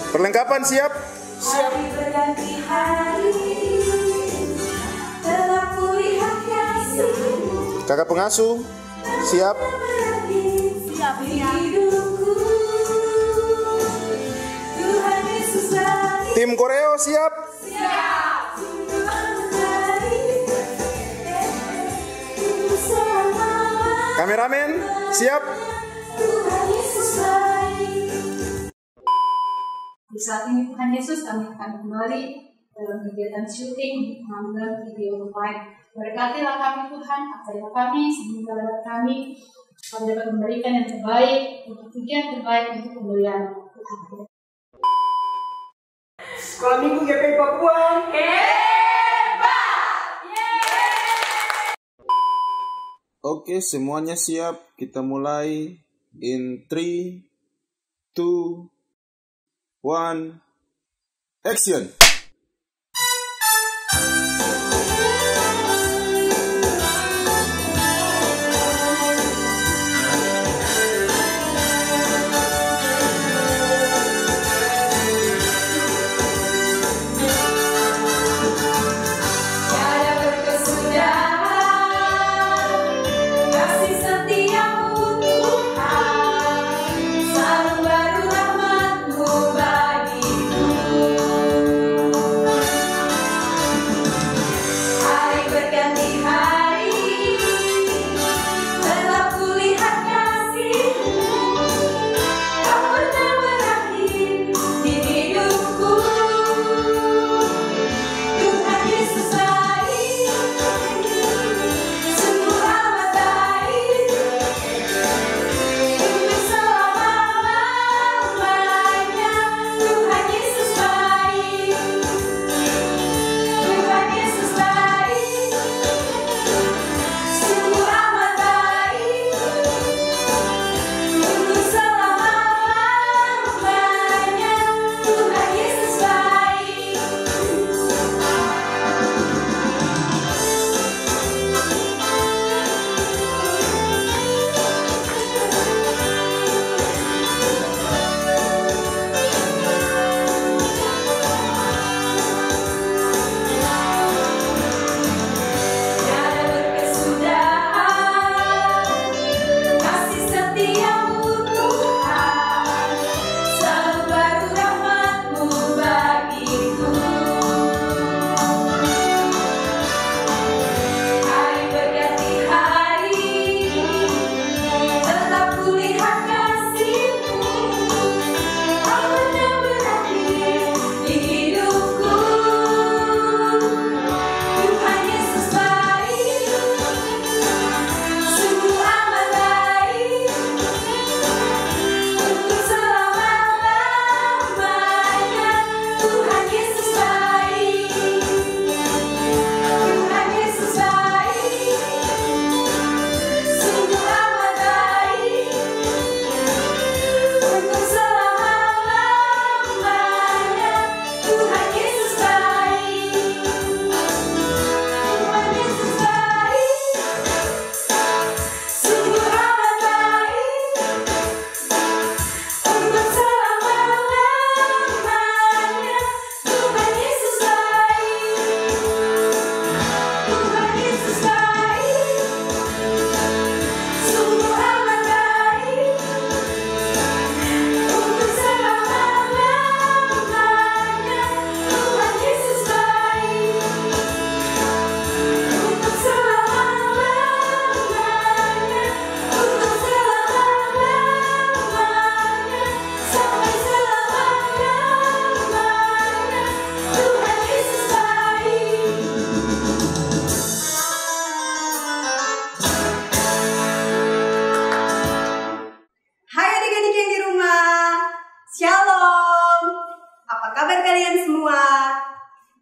Perlengkapan siap? Siap. Hari berganti hari, telah kulihat kasih. Kakak pengasuh siap? Siap hidupku. Tuhan Yesus lagi. Tim koreo siap? Siap. Kameramen siap? Tuhan Yesus lagi. Di saat ini Tuhan Yesus kami akan kembali dalam kegiatan syuting mengambil video live. Berkatilah kami Tuhan, ajarlah kami sehingga lewat kami dapat memberikan yang terbaik untuk tujuan terbaik untuk kemuliaan Tuhan. Sekolah Minggu GPI Papua. Oke, semuanya siap. Kita mulai in 3, 2, 1, action.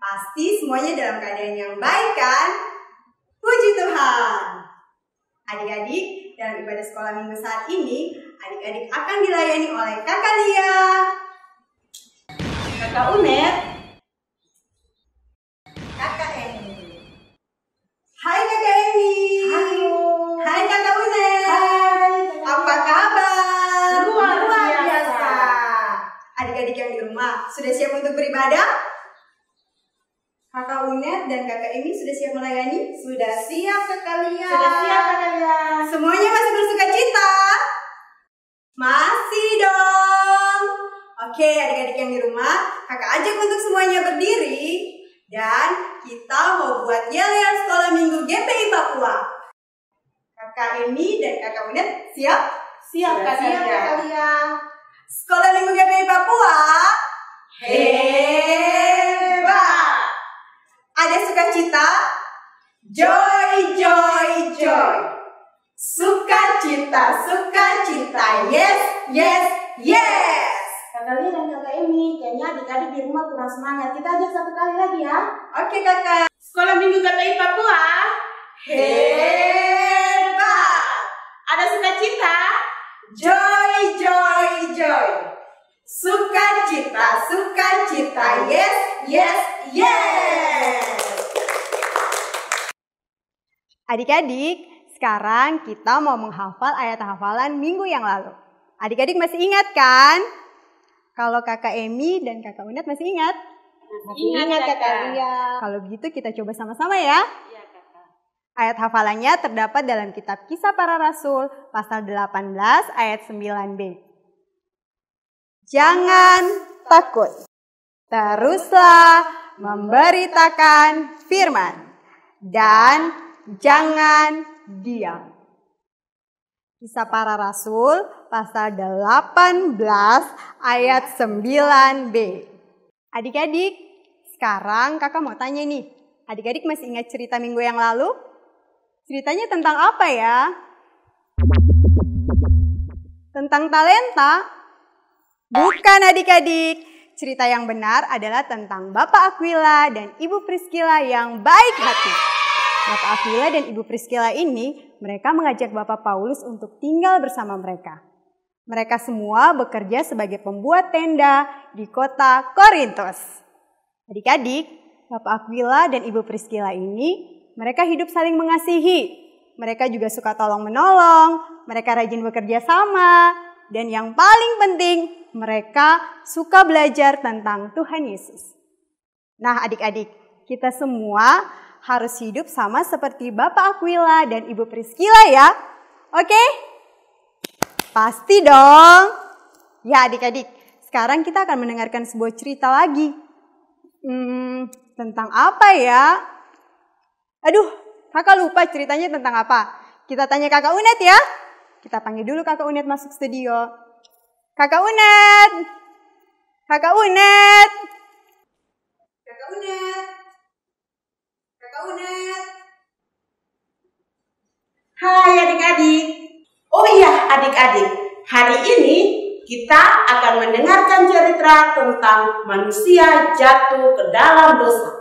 Pasti semuanya dalam keadaan yang baik kan? Puji Tuhan. Adik-adik, dalam ibadah sekolah minggu saat ini, adik-adik akan dilayani oleh Kakak Lia, Kakak Unet, Kakak Eni. Hai Kakak Eni. Halo. Hai Kakak Unet. Hai. Apa kabar? Luar biasa. Adik-adik yang di rumah, sudah siap untuk beribadah? Kakak Unet dan Kakak Emi sudah siap melayani? Sudah siap sekalian. Sudah siap kalian? Semuanya masih bersuka cita? Masih dong. Oke, adik-adik yang di rumah, kakak ajak untuk semuanya berdiri. Dan kita mau buat yel-yel sekolah minggu GPI Papua. Kakak Emi dan Kakak Unet siap? Siap Sudah siap kalian? kalian. Sekolah minggu GPI Papua hebat. Ada sukacita, joy, joy, joy. Sukacita, sukacita, yes, yes, yes. Kakak Lia dan Kakak Emi, kayaknya adik-adik di rumah kurang semangat. Kita ajak satu kali lagi ya. Oke kakak. Sekolah Minggu GPI Papua Hebat. ada sukacita, Joy, joy, joy. Sukacita, sukacita, yes, yes, yes. Adik-adik, sekarang kita mau menghafal ayat hafalan minggu yang lalu. Adik-adik masih ingat kan? Kalau kakak Emi dan kakak Unet masih ingat? Ingat, kakak. Lia. Kalau begitu kita coba sama-sama ya. Iya kakak. Ayat hafalannya terdapat dalam kitab Kisah Para Rasul pasal 18 ayat 9b. Jangan takut, teruslah memberitakan firman dan jangan diam. Kisah Para Rasul pasal 18 ayat 9b. Adik-adik, sekarang kakak mau tanya nih. Adik-adik masih ingat cerita minggu yang lalu? Ceritanya tentang apa ya? Tentang talenta? Bukan adik-adik. Cerita yang benar adalah tentang Bapak Aquila dan Ibu Priscilla yang baik hati. Bapak Aquila dan Ibu Priscilla ini, mereka mengajak Bapak Paulus untuk tinggal bersama mereka. Mereka semua bekerja sebagai pembuat tenda di kota Korintus. Adik-adik, Bapak Aquila dan Ibu Priscilla ini, mereka hidup saling mengasihi. Mereka juga suka tolong-menolong, mereka rajin bekerja sama, dan yang paling penting, mereka suka belajar tentang Tuhan Yesus. Nah adik-adik, kita semua harus hidup sama seperti Bapak Aquila dan Ibu Priscilla ya. Oke? Pasti dong. Ya adik-adik, sekarang kita akan mendengarkan sebuah cerita lagi. Tentang apa ya? Aduh, kakak lupa ceritanya tentang apa. Kita tanya kakak Unet ya. Kita panggil dulu kakak Unet masuk studio. Kakak Unet. Kakak Unet. Kakak Unet. Kakak Unet. Hai adik-adik. Oh iya adik-adik, hari ini kita akan mendengarkan cerita tentang manusia jatuh ke dalam dosa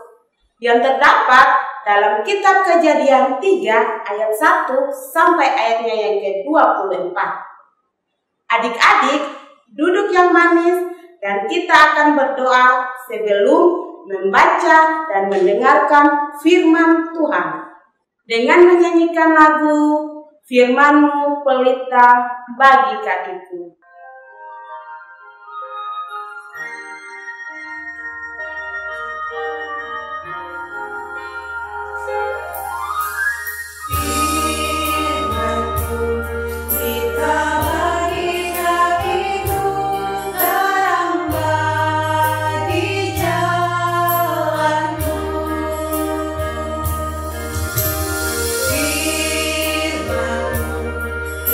yang terdapat dalam kitab Kejadian 3 ayat 1 sampai ayatnya yang ke-24. Adik-adik, duduk yang manis dan kita akan berdoa sebelum membaca dan mendengarkan firman Tuhan. Dengan menyanyikan lagu Firman-Mu pelita bagi kakiku.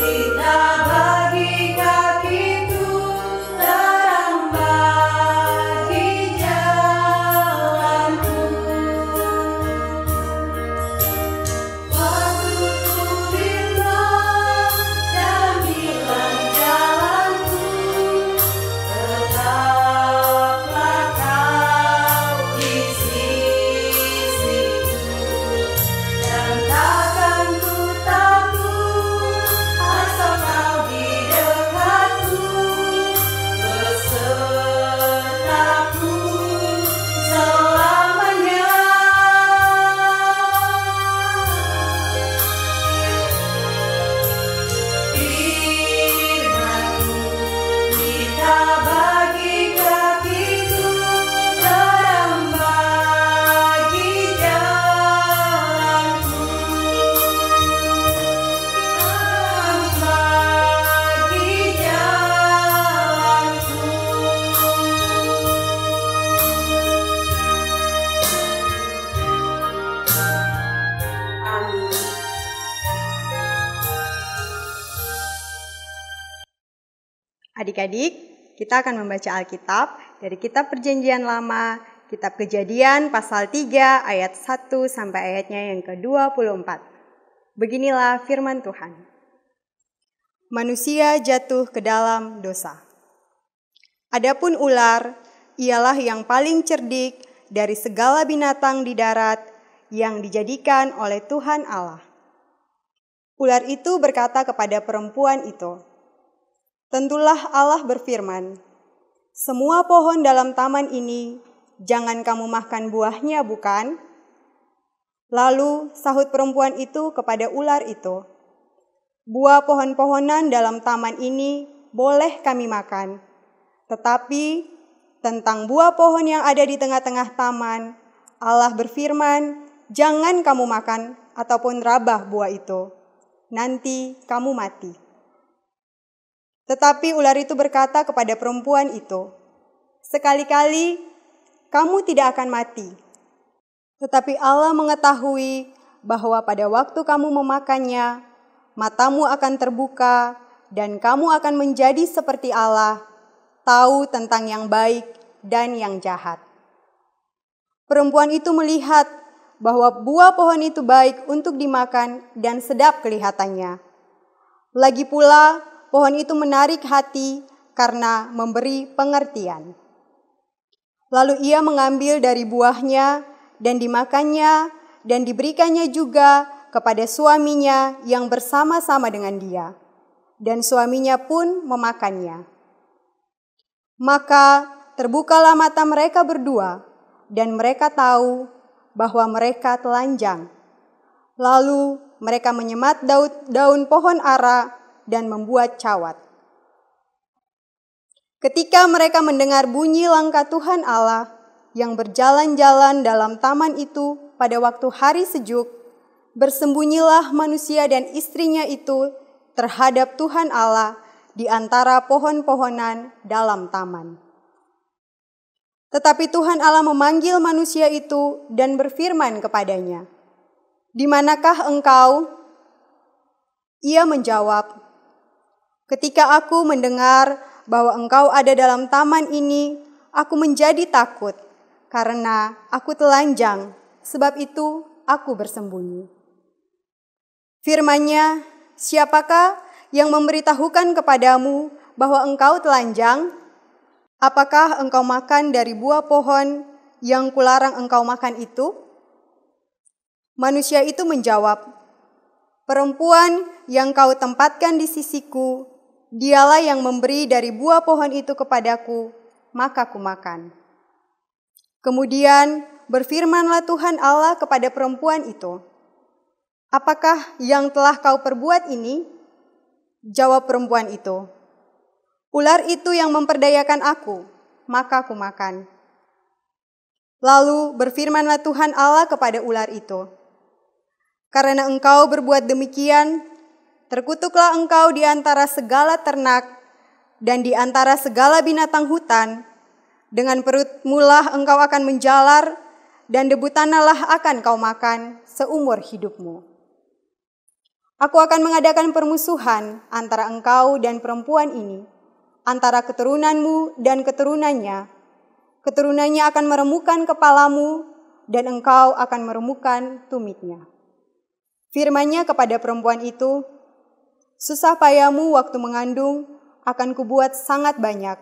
Kita bagi kaki Adik-adik, kita akan membaca Alkitab dari Kitab Perjanjian Lama, Kitab Kejadian pasal 3 ayat 1 sampai ayatnya yang ke-24. Beginilah firman Tuhan. Manusia jatuh ke dalam dosa. Adapun ular, ialah yang paling cerdik dari segala binatang di darat yang dijadikan oleh Tuhan Allah. Ular itu berkata kepada perempuan itu, "Tentulah Allah berfirman, semua pohon dalam taman ini jangan kamu makan buahnya, bukan?" Lalu sahut perempuan itu kepada ular itu, "Buah pohon-pohonan dalam taman ini boleh kami makan, tetapi tentang buah pohon yang ada di tengah-tengah taman, Allah berfirman, jangan kamu makan ataupun rabah buah itu, nanti kamu mati." Tetapi ular itu berkata kepada perempuan itu, "Sekali-kali kamu tidak akan mati. Tetapi Allah mengetahui bahwa pada waktu kamu memakannya, matamu akan terbuka dan kamu akan menjadi seperti Allah, tahu tentang yang baik dan yang jahat." Perempuan itu melihat bahwa buah pohon itu baik untuk dimakan dan sedap kelihatannya. Lagi pula, pohon itu menarik hati karena memberi pengertian. Lalu ia mengambil dari buahnya dan dimakannya dan diberikannya juga kepada suaminya yang bersama-sama dengan dia. Dan suaminya pun memakannya. Maka terbukalah mata mereka berdua dan mereka tahu bahwa mereka telanjang. Lalu mereka menyemat daun pohon ara dan membuat cawat. Ketika mereka mendengar bunyi langkah Tuhan Allah yang berjalan-jalan dalam taman itu pada waktu hari sejuk, bersembunyilah manusia dan istrinya itu terhadap Tuhan Allah di antara pohon-pohonan dalam taman. Tetapi Tuhan Allah memanggil manusia itu dan berfirman kepadanya, "Di manakah engkau?" Ia menjawab, "Ketika aku mendengar bahwa engkau ada dalam taman ini, aku menjadi takut, karena aku telanjang, sebab itu aku bersembunyi." Firman-Nya, "Siapakah yang memberitahukan kepadamu bahwa engkau telanjang? Apakah engkau makan dari buah pohon yang kularang engkau makan itu?" Manusia itu menjawab, "Perempuan yang kau tempatkan di sisiku, dialah yang memberi dari buah pohon itu kepadaku, maka kumakan." Kemudian berfirmanlah Tuhan Allah kepada perempuan itu, "Apakah yang telah kau perbuat ini?" Jawab perempuan itu, "Ular itu yang memperdayakan aku, maka kumakan." Lalu berfirmanlah Tuhan Allah kepada ular itu, "Karena engkau berbuat demikian, terkutuklah engkau di antara segala ternak dan di antara segala binatang hutan. Dengan perutmulah engkau akan menjalar, dan debu tanahlah akan kau makan seumur hidupmu. Aku akan mengadakan permusuhan antara engkau dan perempuan ini, antara keturunanmu dan keturunannya. Keturunannya akan meremukkan kepalamu, dan engkau akan meremukkan tumitnya." Firman-Nya kepada perempuan itu, "Susah payahmu waktu mengandung akan kubuat sangat banyak.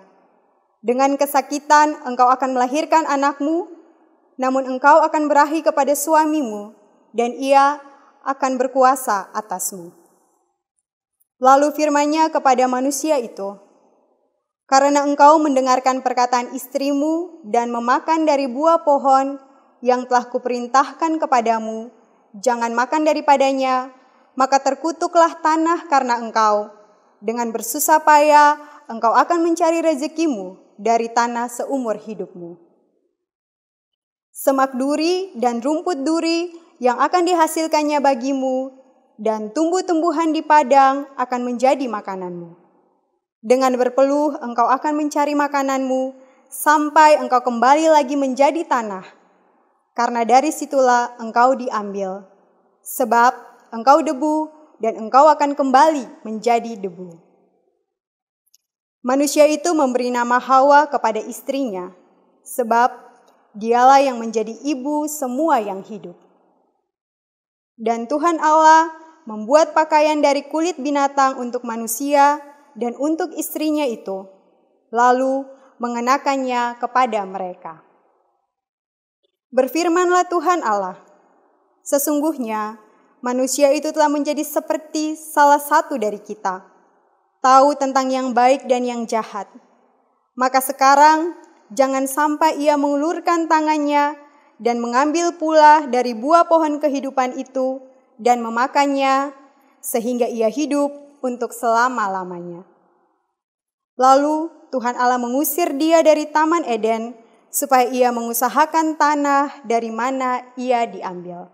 Dengan kesakitan engkau akan melahirkan anakmu, namun engkau akan berahi kepada suamimu, dan ia akan berkuasa atasmu." Lalu firman-Nya kepada manusia itu, "Karena engkau mendengarkan perkataan istrimu dan memakan dari buah pohon yang telah kuperintahkan kepadamu, jangan makan daripadanya, maka terkutuklah tanah karena engkau. Dengan bersusah payah engkau akan mencari rezekimu dari tanah seumur hidupmu. Semak duri dan rumput duri yang akan dihasilkannya bagimu, dan tumbuh-tumbuhan di padang akan menjadi makananmu. Dengan berpeluh engkau akan mencari makananmu, sampai engkau kembali lagi menjadi tanah, karena dari situlah engkau diambil. Sebab engkau debu, dan engkau akan kembali menjadi debu." Manusia itu memberi nama Hawa kepada istrinya, sebab dialah yang menjadi ibu semua yang hidup. Dan Tuhan Allah membuat pakaian dari kulit binatang untuk manusia dan untuk istrinya itu, lalu mengenakannya kepada mereka. Berfirmanlah Tuhan Allah, sesungguhnya manusia itu telah menjadi seperti salah satu dari kita, tahu tentang yang baik dan yang jahat. Maka sekarang jangan sampai ia mengulurkan tangannya dan mengambil pula dari buah pohon kehidupan itu dan memakannya, sehingga ia hidup untuk selama-lamanya. Lalu Tuhan Allah mengusir dia dari Taman Eden, supaya ia mengusahakan tanah dari mana ia diambil.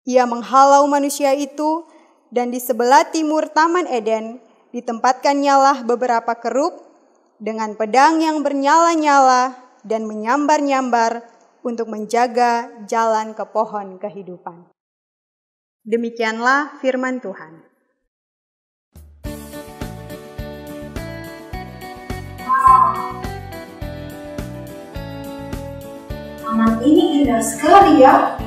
Ia menghalau manusia itu, dan di sebelah timur Taman Eden ditempatkannya beberapa kerub dengan pedang yang bernyala-nyala dan menyambar-nyambar untuk menjaga jalan ke pohon kehidupan. Demikianlah firman Tuhan. Taman ini indah sekali ya.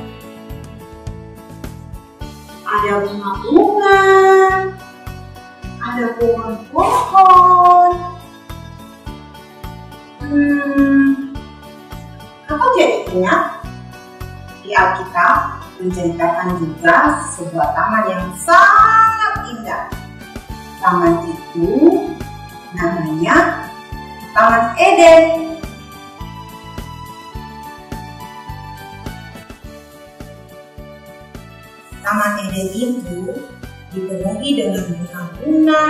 Ada bunga-bunga, ada pohon-pohon. Kakak jadi ingat di Alkitab menceritakan juga sebuah taman yang sangat indah. Taman itu namanya Taman Eden. Taman Eden itu dipenuhi dengan bunga-bunga,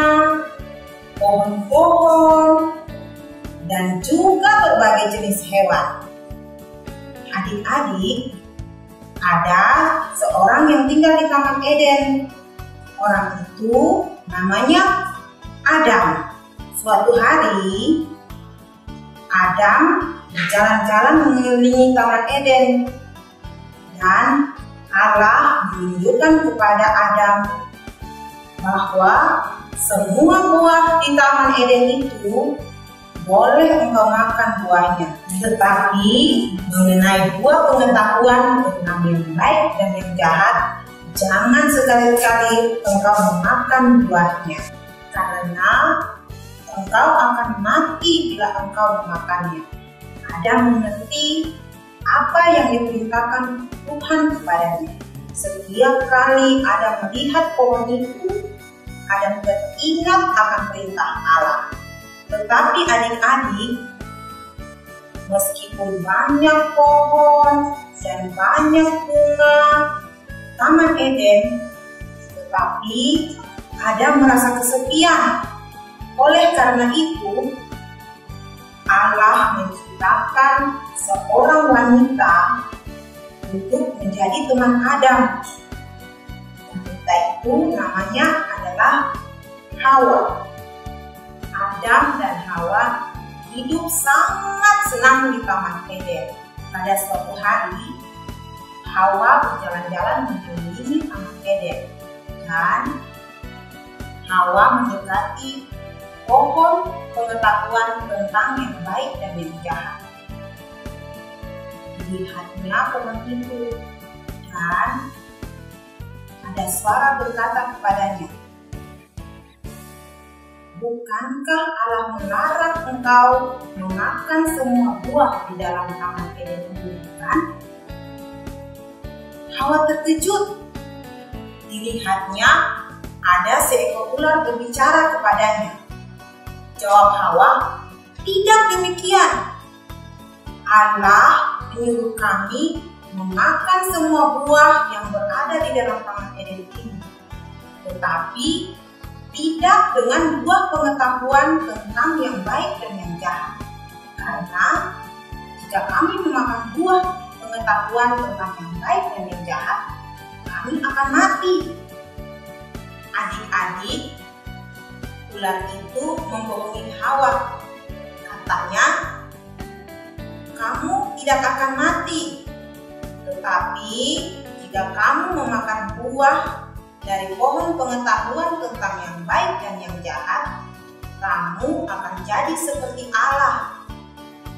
pohon-pohon, dan juga berbagai jenis hewan. Adik-adik, ada seorang yang tinggal di Taman Eden. Orang itu namanya Adam. Suatu hari, Adam berjalan-jalan mengelilingi Taman Eden. Dan Allah menunjukkan kepada Adam bahwa semua buah di Taman Eden itu boleh engkau makan buahnya. Tetapi mengenai buah pengetahuan tentang yang baik dan yang jahat, jangan sekali-kali engkau memakan buahnya, karena engkau akan mati bila engkau memakannya. Adam mengerti apa yang diperintahkan Tuhan kepadanya. Setiap kali Adam melihat pohon itu, Adam teringat akan perintah Allah. Tetapi adik-adik, meskipun banyak pohon dan banyak bunga Taman Eden, tetapi Adam merasa kesepian. Oleh karena itu, Allah menciptakan seorang wanita untuk menjadi teman Adam. Wanita itu namanya adalah Hawa. Adam dan Hawa hidup sangat senang di Taman Eden. Pada suatu hari, Hawa berjalan-jalan mengelilingi Taman Eden, dan Hawa mendekati pohon pengetahuan tentang yang baik dan yang jahat. Dilihatnya pohon itu, dan ada suara berkata kepadanya, "Bukankah Allah melarang engkau memakan semua buah di dalam Taman Eden itu, bukan?" Hawa terkejut. Dilihatnya ada seekor ular berbicara kepadanya. Jawab Hawa, "Tidak demikian. Allah menyuruh kami memakan semua buah yang berada di dalam Taman Eden ini, tetapi tidak dengan buah pengetahuan tentang yang baik dan yang jahat. Karena jika kami memakan buah pengetahuan tentang yang baik dan yang jahat, kami akan mati." Adik-adik, ular itu membohongi Hawa. Katanya, "Kamu tidak akan mati. Tetapi jika kamu memakan buah dari pohon pengetahuan tentang yang baik dan yang jahat, kamu akan jadi seperti Allah.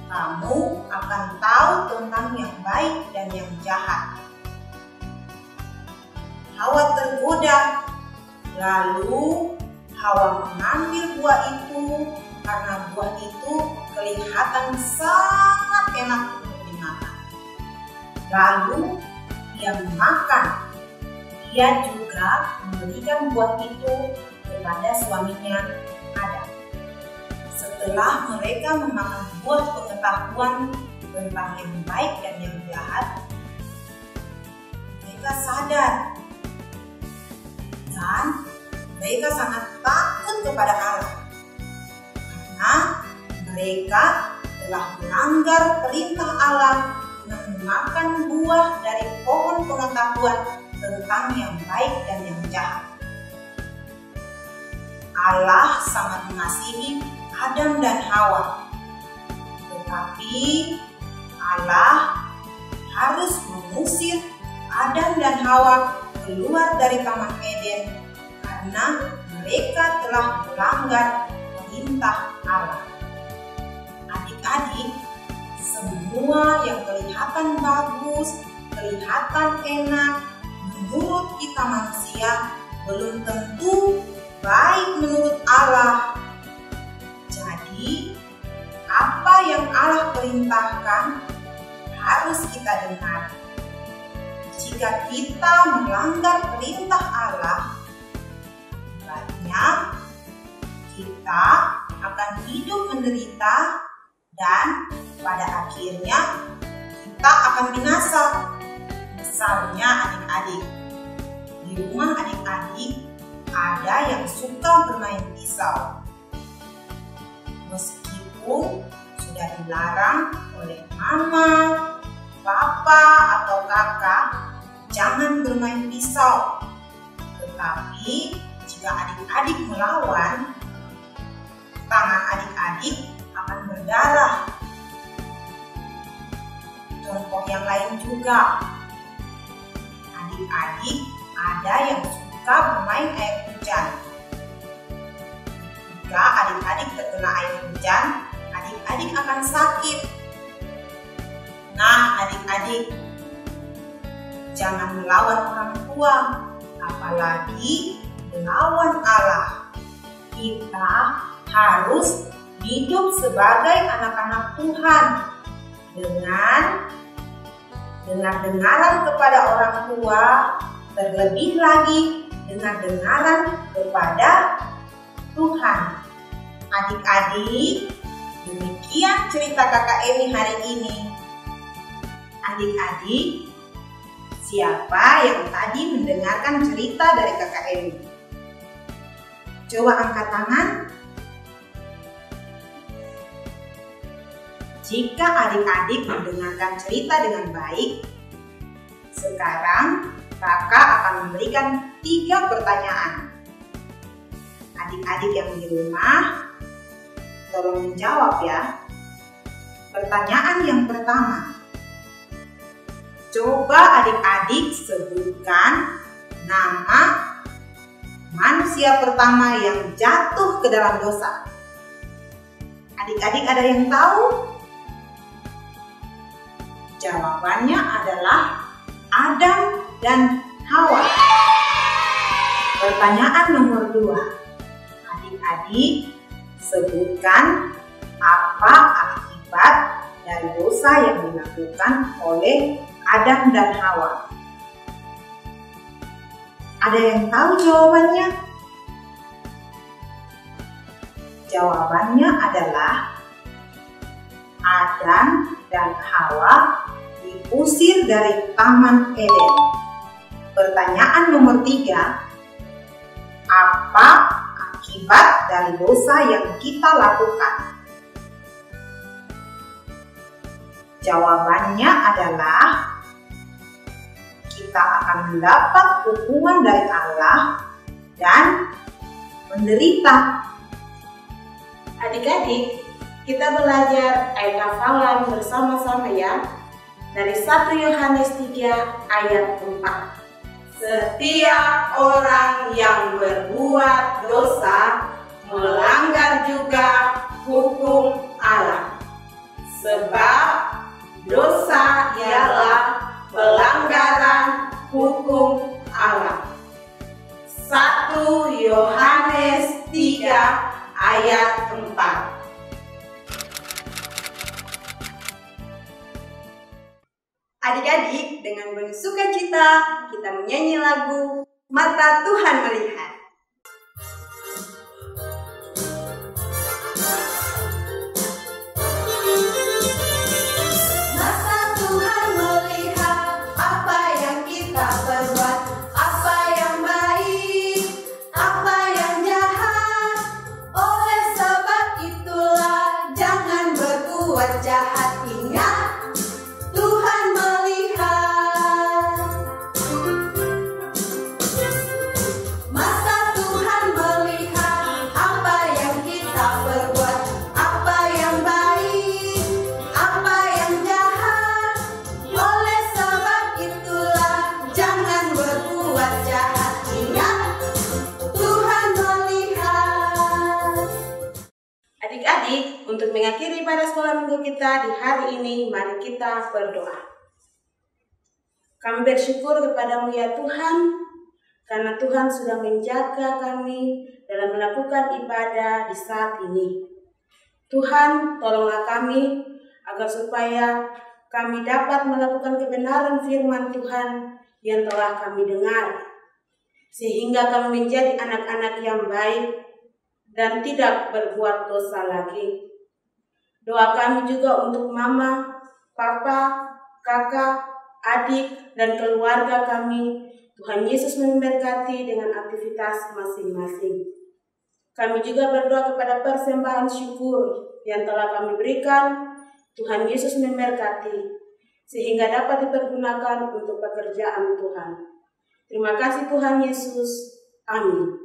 Kamu akan tahu tentang yang baik dan yang jahat. Hawa tergoda, lalu Hawa mengambil buah itu karena buah itu kelihatan sangat enak untuk dimakan. Lalu ia memakan. Ia juga memberikan buah itu kepada suaminya Adam. Setelah mereka memakan buah pengetahuan tentang yang baik dan yang jahat, mereka sadar dan mereka sangat takut kepada Allah karena mereka telah melanggar perintah Allah dengan memakan buah dari pohon pengetahuan tentang yang baik dan yang jahat. Allah sangat mengasihi Adam dan Hawa, tetapi Allah harus mengusir Adam dan Hawa keluar dari Taman Eden karena mereka telah melanggar perintah Allah. Adik-adik, semua yang kelihatan bagus, kelihatan enak menurut kita manusia belum tentu baik menurut Allah. Jadi, apa yang Allah perintahkan harus kita dengar. Jika kita melanggar perintah Allah, akibatnya kita akan hidup menderita dan pada akhirnya kita akan binasa. Misalnya adik-adik, di rumah adik-adik ada yang suka bermain pisau. Meskipun sudah dilarang oleh mama, papa, atau kakak, jangan bermain pisau. Tetapi jika adik-adik melawan, tangan adik-adik akan berdarah. Contoh yang lain juga, adik-adik ada yang suka bermain air hujan. Jika adik-adik terkena air hujan, adik-adik akan sakit. Nah, adik-adik, jangan melawan orang tua, apalagi melawan Allah. Kita harus hidup sebagai anak-anak Tuhan dengan dengar-dengaran kepada orang tua, terlebih lagi dengar-dengaran kepada Tuhan. Adik-adik, demikian cerita kakak Emi hari ini. Adik-adik, siapa yang tadi mendengarkan cerita dari kakak Emi? Coba angkat tangan. Jika adik-adik mendengarkan cerita dengan baik, sekarang kakak akan memberikan 3 pertanyaan. Adik-adik yang di rumah, tolong menjawab ya. Pertanyaan yang pertama, coba adik-adik sebutkan nama manusia pertama yang jatuh ke dalam dosa. Adik-adik ada yang tahu? Jawabannya adalah Adam dan Hawa. Pertanyaan nomor 2. Adik-adik sebutkan apa akibat dari dosa yang dilakukan oleh Adam dan Hawa. Ada yang tahu jawabannya? Jawabannya adalah Adam dan Hawa diusir dari Taman Eden. Pertanyaan nomor 3. Apa akibat dari dosa yang kita lakukan? Jawabannya adalah kita akan mendapat hukuman dari Allah dan menderita. Adik-adik, kita belajar ayat hafalan bersama-sama ya. Dari 1 Yohanes 3 ayat 4. Setiap orang yang berbuat dosa melanggar juga hukum Allah. Sebab dosa ialah pelanggaran hukum Allah. 1 Yohanes 3 ayat 4. Adik-adik, dengan penuh sukacita kita menyanyi lagu Mata Tuhan Melihat. Mata Tuhan melihat apa yang kita perbuat, apa yang baik, apa yang jahat. Oleh sebab itulah jangan berbuat jahat. Ingat, Tuhan melihat. Mata Tuhan melihat apa yang kita perbuat, apa yang baik, apa yang jahat. Oleh sebab itulah jangan berbuat jahat. Ingat, Tuhan melihat. Adik-adik, untuk mengakhiri pada sekolah minggu kita di hari ini, mari kita berdoa. Kami bersyukur kepadamu ya Tuhan, karena Tuhan sudah menjaga kami dalam melakukan ibadah di saat ini. Tuhan, tolonglah kami agar supaya kami dapat melakukan kebenaran firman Tuhan yang telah kami dengar, sehingga kami menjadi anak-anak yang baik dan tidak berbuat dosa lagi. Doa kami juga untuk mama, papa, kakak, adik, dan keluarga kami. Tuhan Yesus memberkati dengan aktivitas masing-masing. Kami juga berdoa kepada persembahan syukur yang telah kami berikan. Tuhan Yesus memberkati sehingga dapat dipergunakan untuk pekerjaan Tuhan. Terima kasih Tuhan Yesus. Amin.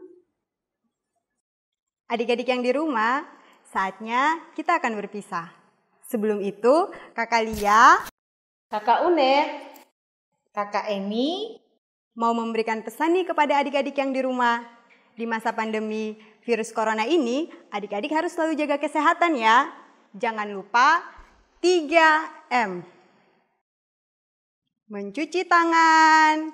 Adik-adik yang di rumah, saatnya kita akan berpisah. Sebelum itu, Kakak Lia, Kakak Une, Kakak Emi, mau memberikan pesan nih kepada adik-adik yang di rumah. Di masa pandemi virus corona ini, adik-adik harus selalu jaga kesehatan ya. Jangan lupa 3M. Mencuci tangan,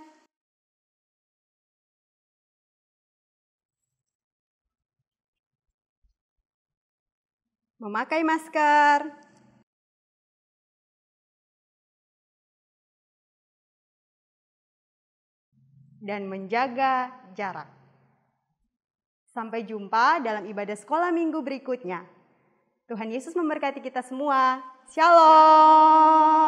memakai masker, dan menjaga jarak. Sampai jumpa dalam ibadah sekolah minggu berikutnya. Tuhan Yesus memberkati kita semua. Shalom.